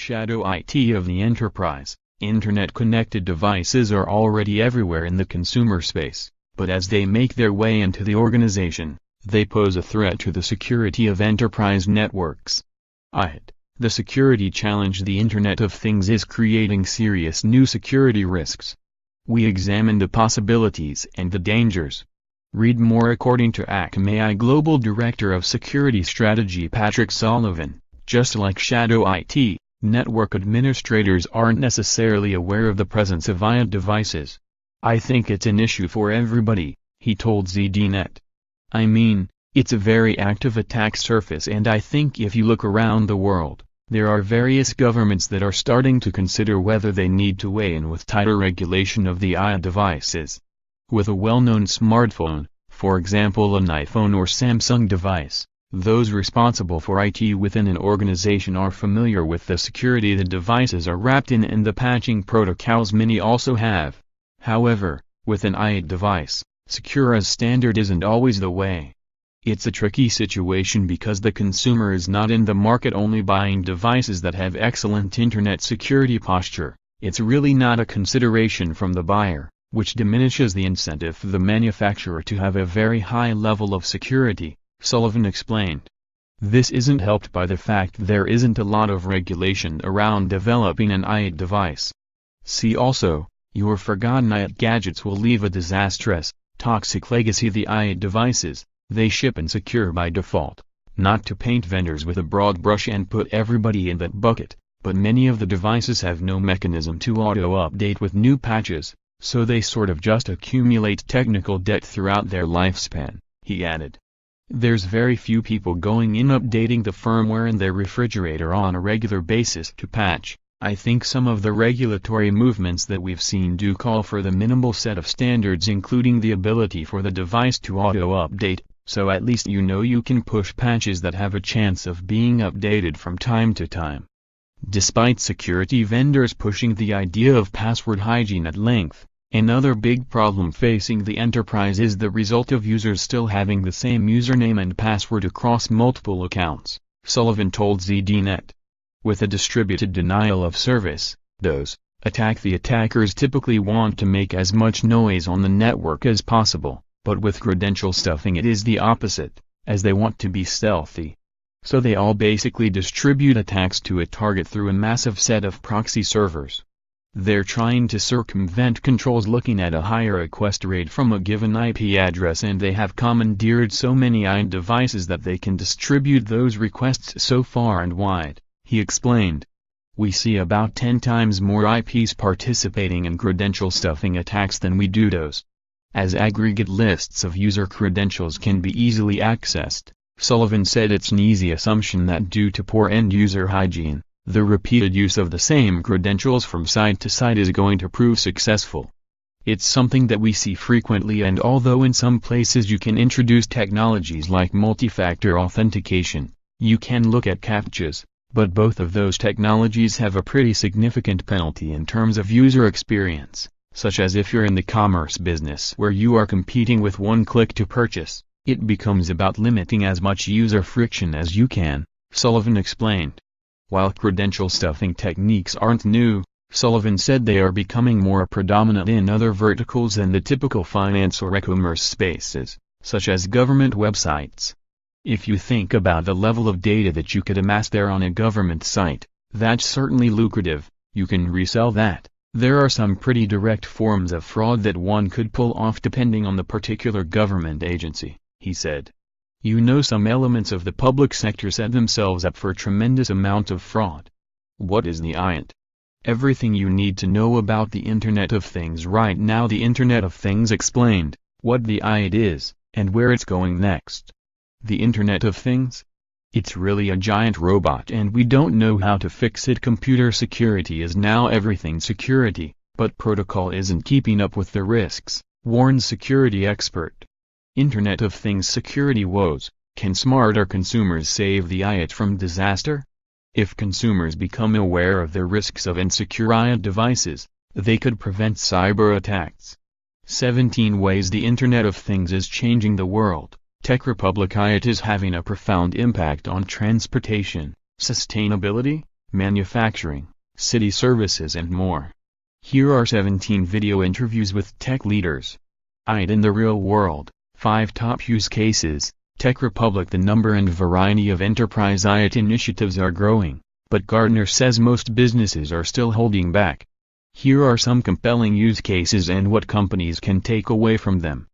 shadow IT of the enterprise. Internet-connected devices are already everywhere in the consumer space, but as they make their way into the organization, they pose a threat to the security of enterprise networks. IoT, the security challenge the Internet of Things is creating serious new security risks. We examine the possibilities and the dangers. Read more according to Akamai Global Director of Security Strategy Patrick Sullivan. Just like shadow IT, network administrators aren't necessarily aware of the presence of IoT devices. I think it's an issue for everybody, he told ZDNet. I mean, it's a very active attack surface, and I think if you look around the world, there are various governments that are starting to consider whether they need to weigh in with tighter regulation of the IoT devices. With a well-known smartphone, for example an iPhone or Samsung device, those responsible for IT within an organization are familiar with the security the devices are wrapped in and the patching protocols many also have. However, with an IoT device, secure as standard isn't always the way. It's a tricky situation because the consumer is not in the market only buying devices that have excellent internet security posture. It's really not a consideration from the buyer, which diminishes the incentive for the manufacturer to have a very high level of security, Sullivan explained. This isn't helped by the fact there isn't a lot of regulation around developing an IoT device. See also, your forgotten IoT gadgets will leave a disastrous, toxic legacy. The IoT devices, they ship and secure by default. Not to paint vendors with a broad brush and put everybody in that bucket, but many of the devices have no mechanism to auto-update with new patches, so they sort of just accumulate technical debt throughout their lifespan, he added. There's very few people going in updating the firmware in their refrigerator on a regular basis to patch. I think some of the regulatory movements that we've seen do call for the minimal set of standards, including the ability for the device to auto-update, so at least you know you can push patches that have a chance of being updated from time to time. Despite security vendors pushing the idea of password hygiene at length, another big problem facing the enterprise is the result of users still having the same username and password across multiple accounts, Sullivan told ZDNet. With a distributed denial of service, DDoS, attack, the attackers typically want to make as much noise on the network as possible, but with credential stuffing it is the opposite, as they want to be stealthy. So they all basically distribute attacks to a target through a massive set of proxy servers. They're trying to circumvent controls looking at a higher request rate from a given IP address, and they have commandeered so many IoT devices that they can distribute those requests so far and wide, he explained. We see about 10 times more IPs participating in credential stuffing attacks than we do DDoS. As aggregate lists of user credentials can be easily accessed, Sullivan said it's an easy assumption that due to poor end-user hygiene, the repeated use of the same credentials from site to site is going to prove successful. It's something that we see frequently, and although in some places you can introduce technologies like multi-factor authentication, you can look at CAPTCHAs, but both of those technologies have a pretty significant penalty in terms of user experience, such as if you're in the commerce business where you are competing with one click to purchase, it becomes about limiting as much user friction as you can, Sullivan explained. While credential stuffing techniques aren't new, Sullivan said they are becoming more predominant in other verticals than the typical finance or e-commerce spaces, such as government websites. If you think about the level of data that you could amass there on a government site, that's certainly lucrative. You can resell that. There are some pretty direct forms of fraud that one could pull off depending on the particular government agency, he said. You know, some elements of the public sector set themselves up for a tremendous amount of fraud. What is the IoT? Everything you need to know about the Internet of Things right now. The Internet of Things explained what the IoT is, and where it's going next. The Internet of Things? It's really a giant robot and we don't know how to fix it. Computer security is now everything security, but protocol isn't keeping up with the risks, warns security expert. Internet of Things security woes. Can smarter consumers save the IoT from disaster? If consumers become aware of the risks of insecure IoT devices, they could prevent cyber attacks. 17 ways the Internet of Things is changing the world. Tech Republic. IoT is having a profound impact on transportation, sustainability, manufacturing, city services and more. Here are 17 video interviews with tech leaders. IoT in the real world, 5 top use cases. Tech Republic. The number and variety of enterprise IoT initiatives are growing, but Gartner says most businesses are still holding back. Here are some compelling use cases and what companies can take away from them.